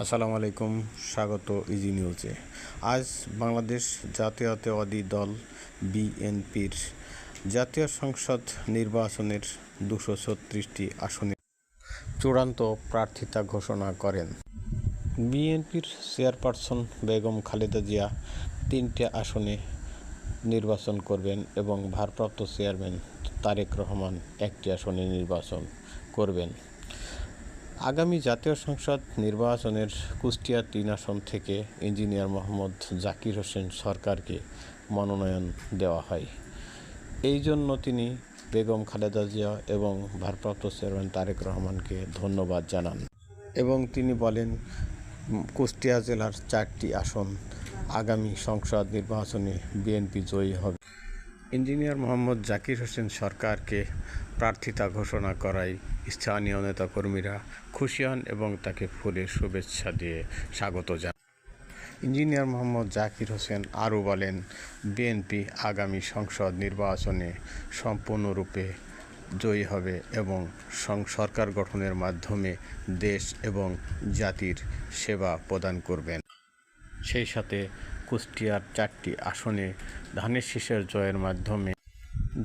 আসসালামু আলাইকুম, স্বাগত ইজি নিউজে। আজ বাংলাদেশ জাতীয়তাবাদী দল বিএনপির জাতীয় সংসদ নির্বাচনের 236টি আসনে চূড়ান্ত প্রার্থিতা ঘোষণা করেন। বিএনপির চেয়ারপারসন বেগম খালেদা জিয়া 3টে আসনে নির্বাচন করবেন এবং ভারপ্রাপ্ত চেয়ারম্যান তারেক রহমান 1টি আসনে নির্বাচন করবেন। আগামী জাতীয় সংসদ নির্বাচনের কুষ্টিয়া 3 আসন থেকে ইঞ্জিনিয়ার মোহাম্মদ জাকির হোসেন সরকারকে মনোনয়ন দেওয়া হয়। এই জন্য তিনি বেগম খালেদা জিয়া এবং ভারপ্রাপ্ত চেয়ারম্যান তারেক রহমানকে ধন্যবাদ জানান এবং তিনি বলেন কুষ্টিয়া জেলার 4টি আসন আগামী সংসদ নির্বাচনে বিএনপি জয়ী হবে। ইঞ্জিনিয়ার মোহাম্মদ জাকির হোসেন সরকারকে প্রার্থিতা ঘোষণা করায় স্থানীয় নেতাকর্মীরা খুশি হন এবং তাকে ফুলের শুভেচ্ছা দিয়ে স্বাগত জানান। ইঞ্জিনিয়ার মোহাম্মদ জাকির হোসেন আরও বলেন, বিএনপি আগামী সংসদ নির্বাচনে সম্পূর্ণরূপে জয়ী হবে এবং সরকার গঠনের মাধ্যমে দেশ এবং জাতির সেবা প্রদান করবেন। সেই সাথে কুষ্টিয়ার 4টি আসনে ধানের শীষের জয়ের মাধ্যমে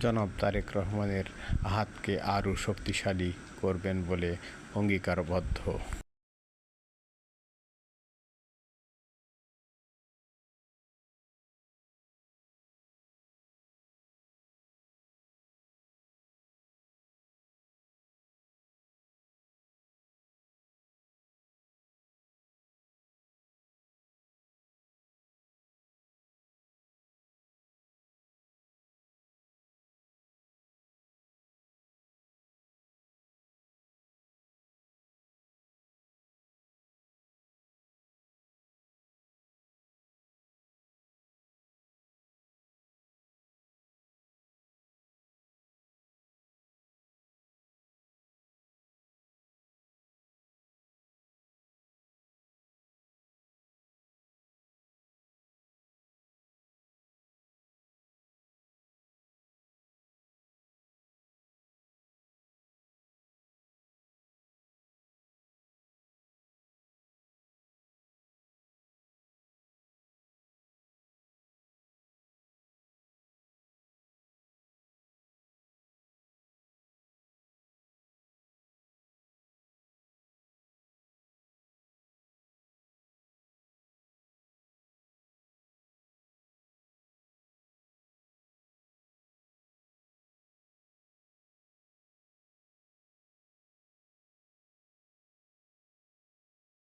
জনাব তারেক রহমানের হাতকে আরও শক্তিশালী করবেন বলে অঙ্গীকারবদ্ধ।